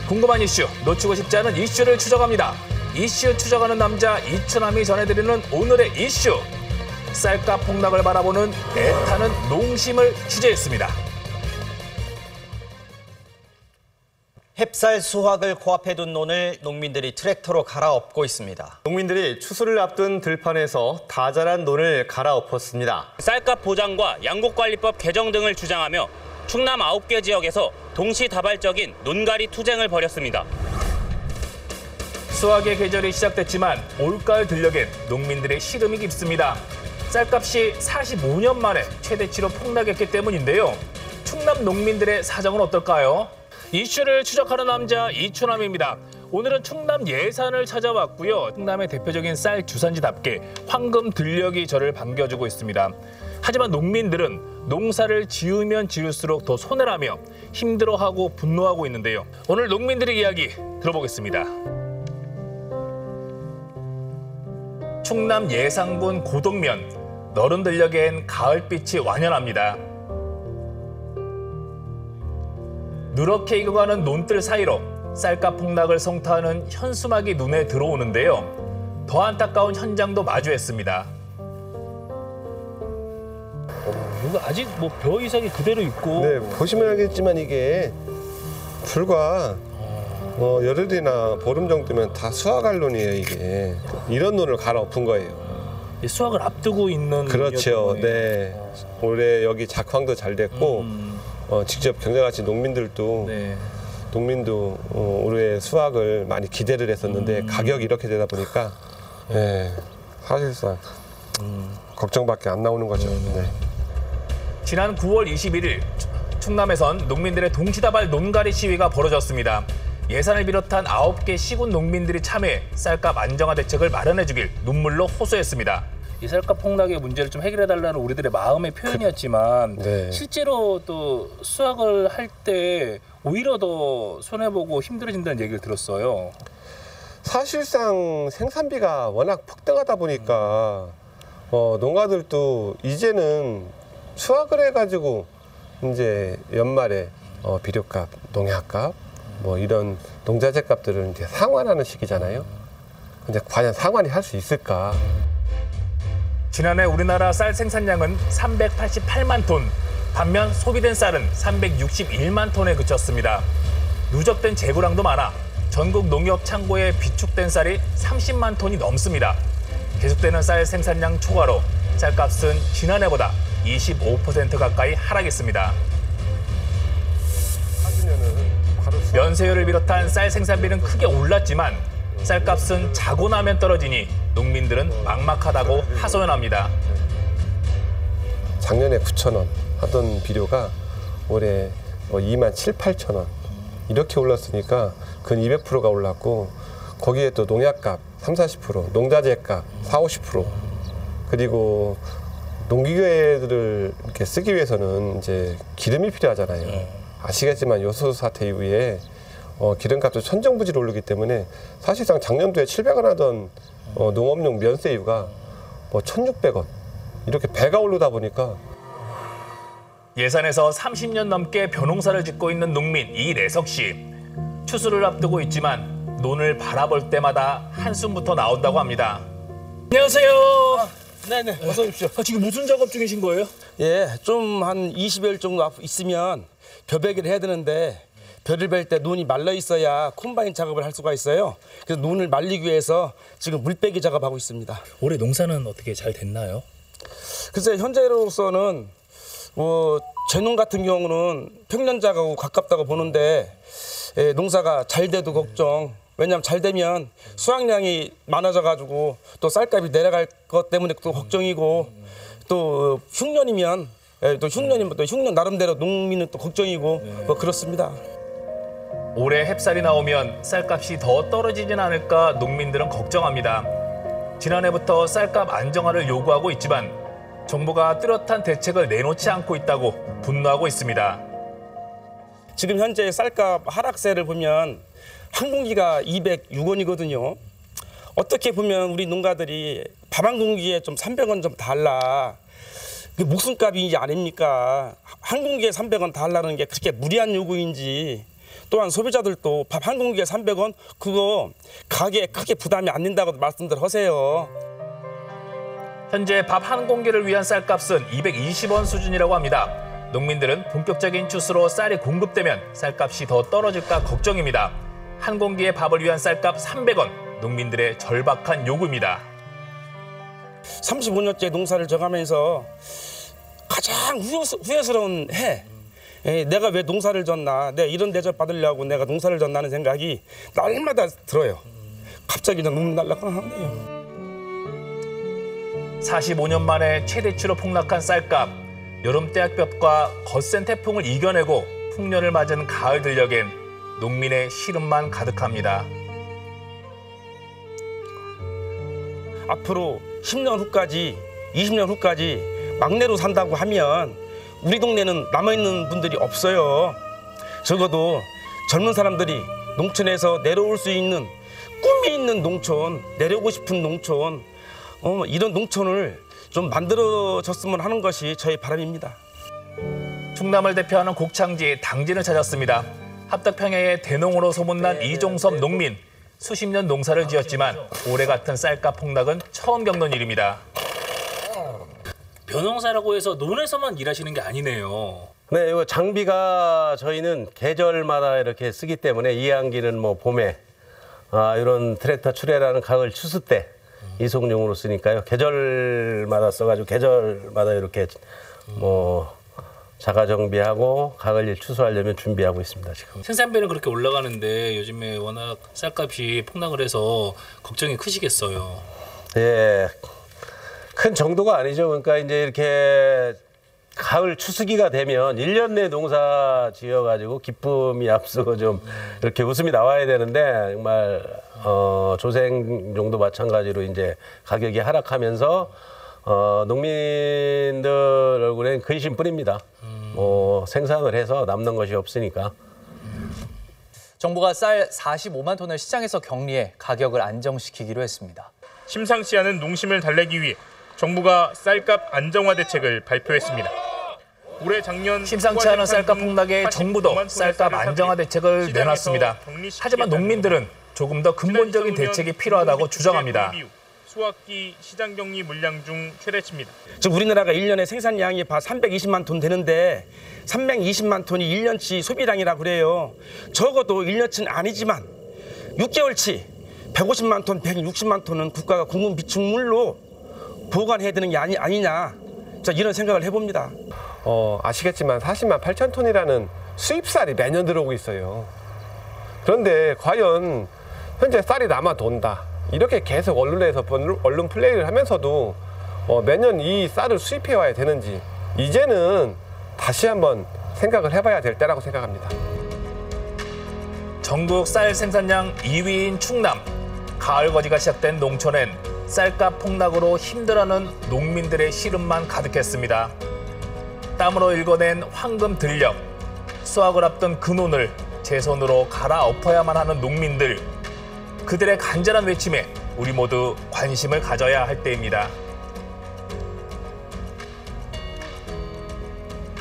궁금한 이슈, 놓치고 싶지 않은 이슈를 추적합니다. 이슈 추적하는 남자 이춘남이 전해드리는 오늘의 이슈. 쌀값 폭락을 바라보는 애타는 농심을 취재했습니다. 햅쌀 수확을 코앞에 둔 논을 농민들이 트랙터로 갈아엎고 있습니다. 농민들이 추수를 앞둔 들판에서 다 자란 논을 갈아엎었습니다. 쌀값 보장과 양곡관리법 개정 등을 주장하며 충남 9개 지역에서 동시다발적인 논갈이 투쟁을 벌였습니다. 수확의 계절이 시작됐지만 올가을 들녘엔 농민들의 시름이 깊습니다. 쌀값이 45년 만에 최대치로 폭락했기 때문인데요. 충남 농민들의 사정은 어떨까요? 이슈를 추적하는 남자 이춘남입니다. 오늘은 충남 예산을 찾아왔고요. 충남의 대표적인 쌀 주산지답게 황금 들녘이 저를 반겨주고 있습니다. 하지만 농민들은 농사를 지으면 지을수록 더 손해라며 힘들어하고 분노하고 있는데요. 오늘 농민들의 이야기 들어보겠습니다. 충남 예산군 고동면, 너른 들녘엔 가을빛이 완연합니다. 누렇게 익어가는 논들 사이로 쌀값 폭락을 성토하는 현수막이 눈에 들어오는데요. 더 안타까운 현장도 마주했습니다. 이거 아직 뭐 벼 이상이 그대로 있고. 네, 보시면 알겠지만 이게 불과 열흘이나 보름 정도면 다 수확할 논이에요, 이게. 이런 논을 갈아엎은 거예요. 수확을 앞두고 있는. 그렇죠. 네. 올해 여기 작황도 잘 됐고 직접 경작하신 농민들도 네. 올해 수확을 많이 기대를 했었는데 가격이 이렇게 되다 보니까 네, 사실상 걱정밖에 안 나오는 거죠. 네. 지난 9월 21일 충남에선 농민들의 동시다발 논갈이 시위가 벌어졌습니다. 예산을 비롯한 9개 시군 농민들이 참여해 쌀값 안정화 대책을 마련해주길 눈물로 호소했습니다. 이 쌀값 폭락의 문제를 좀 해결해달라는 우리들의 마음의 표현이었지만 네. 실제로 또 수확을 할 때 오히려 더 손해보고 힘들어진다는 얘기를 들었어요. 사실상 생산비가 워낙 폭등하다 보니까 농가들도 이제는 수확을 해가지고 이제 연말에 비료값, 농약값 뭐 이런 농자재 값들을 이제 상환하는 시기잖아요. 근데 과연 상환이 할 수 있을까? 지난해 우리나라 쌀 생산량은 388만 톤, 반면 소비된 쌀은 361만 톤에 그쳤습니다. 누적된 재고량도 많아 전국 농협 창고에 비축된 쌀이 30만 톤이 넘습니다. 계속되는 쌀 생산량 초과로 쌀값은 지난해보다 25% 가까이 하락했습니다. 면세율을 비롯한 쌀 생산비는 크게 올랐지만 쌀값은 자고 나면 떨어지니 농민들은 막막하다고 하소연합니다. 작년에 9,000원 하던 비료가 올해 2만 7, 8,000원 이렇게 올랐으니까 근 200%가 올랐고 거기에 또 농약값 3, 40%, 농자재값 4, 50% 그리고 농기계들을 이렇게 쓰기 위해서는 이제 기름이 필요하잖아요. 아시겠지만 요소수 사태 이후에 기름값도 천정부지로 오르기 때문에 사실상 작년도에 700원 하던 농업용 면세유가 1,600원 이렇게 배가 오르다 보니까 예산에서 30년 넘게 벼농사를 짓고 있는 농민 이래석 씨. 추수를 앞두고 있지만 논을 바라볼 때마다 한숨부터 나온다고 합니다. 안녕하세요. 네네, 어서 오십시오. 지금 무슨 작업 중이신 거예요? 예, 좀 한 20일 정도 있으면 벼베기를 해야 되는데 벼를 벨 때 논이 말라 있어야 콤바인 작업을 할 수가 있어요. 그래서 논을 말리기 위해서 지금 물빼기 작업하고 있습니다. 올해 농사는 어떻게 잘 됐나요? 글쎄 현재로서는 제 농 같은 경우는 평년작하고 가깝다고 보는데 농사가 잘 돼도 걱정. 왜냐하면 잘 되면 수확량이 많아져가지고 또 쌀값이 내려갈 것 때문에 또 걱정이고 또 흉년이면 또 흉년 나름대로 농민은 또 걱정이고 뭐 그렇습니다. 올해 햅쌀이 나오면 쌀값이 더 떨어지진 않을까 농민들은 걱정합니다. 지난해부터 쌀값 안정화를 요구하고 있지만 정부가 뚜렷한 대책을 내놓지 않고 있다고 분노하고 있습니다. 지금 현재 쌀값 하락세를 보면 한 공기가 206원이거든요. 어떻게 보면 우리 농가들이 밥 한 공기에 좀 300원 좀 달라. 목숨값이 아닙니까? 한 공기에 300원 달라는 게 그렇게 무리한 요구인지 또한 소비자들도 밥 한 공기에 300원 그거 가게에 크게 부담이 안 된다고 말씀들 하세요. 현재 밥 한 공기를 위한 쌀값은 220원 수준이라고 합니다. 농민들은 본격적인 추수로 쌀이 공급되면 쌀값이 더 떨어질까 걱정입니다. 한 공기의 밥을 위한 쌀값 300원, 농민들의 절박한 요구입니다. 35년째 농사를 져가면서 가장 후회스러운 해. 내가 왜 농사를 졌나, 내가 이런 대접 받으려고 내가 농사를 졌나는 생각이 날마다 들어요. 갑자기 눈물 날라고 하네요. 45년 만에 최대치로 폭락한 쌀값, 여름 때학볕과 거센 태풍을 이겨내고 풍년을 맞은 가을 들녘엔 농민의 시름만 가득합니다. 앞으로 10년 후까지, 20년 후까지 막내로 산다고 하면 우리 동네는 남아있는 분들이 없어요. 적어도 젊은 사람들이 농촌에서 내려올 수 있는 꿈이 있는 농촌, 내려오고 싶은 농촌, 이런 농촌을 좀 만들어졌으면 하는 것이 저의 바람입니다. 충남을 대표하는 곡창지 당진을 찾았습니다. 합덕평야의 대농으로 소문난 이종섭 농민. 수십 년 농사를 지었지만 올해 같은 쌀값 폭락은 처음 겪는 일입니다. 벼농사라고 해서 논에서만 일하시는 게 아니네요. 네, 이거 장비가 저희는 계절마다 이렇게 쓰기 때문에 이항기는 뭐 봄에, 이런 트랙터 출애라는 가을 추수 때 이송용으로 쓰니까요. 계절마다 써가지고 계절마다 이렇게 뭐 자가 정비하고 가을일 추수하려면 준비하고 있습니다, 지금. 생산비는 그렇게 올라가는데 요즘에 워낙 쌀값이 폭락을 해서 걱정이 크시겠어요. 예, 큰 정도가 아니죠. 그러니까 이제 이렇게 가을 추수기가 되면 1년 내 농사 지어가지고 기쁨이 앞서고 좀 이렇게 웃음이 나와야 되는데 정말 조생종도 마찬가지로 이제 가격이 하락하면서 농민들 얼굴엔 근심뿐입니다. 생산을 해서 남는 것이 없으니까. 정부가 쌀 45만 톤을 시장에서 격리해 가격을 안정시키기로 했습니다. 심상치 않은 농심을 달래기 위해 정부가 쌀값 안정화 대책을 발표했습니다. 올해 작년 심상치 않은 쌀값 폭락에 정부도 쌀값 안정화 대책을 내놨습니다. 하지만 농민들은 조금 더 근본적인 대책이 필요하다고 주장합니다. 수확기 시장 격리 물량 중 최대치입니다. 지금 우리나라가 1년에 생산량이 320만 톤 되는데 320만 톤이 1년치 소비량이라고 그래요. 적어도 1년치는 아니지만 6개월치 150만 톤, 160만 톤은 국가가 공급 비축물로 보관해야 되는 게 아니냐. 자, 이런 생각을 해봅니다. 아시겠지만 40만 8천 톤이라는 수입쌀이 매년 들어오고 있어요. 그런데 과연 현재 쌀이 남아 돈다. 이렇게 계속 언론에서 언론 플레이를 하면서도 매년 이 쌀을 수입해 와야 되는지 이제는 다시 한번 생각을 해봐야 될 때라고 생각합니다. 전국 쌀 생산량 2위인 충남. 가을 거지가 시작된 농촌엔 쌀값 폭락으로 힘들어하는 농민들의 시름만 가득했습니다. 땀으로 일궈낸 황금 들녘. 수확을 앞둔 그 논을 제 손으로 갈아엎어야만 하는 농민들. 그들의 간절한 외침에 우리 모두 관심을 가져야 할 때입니다.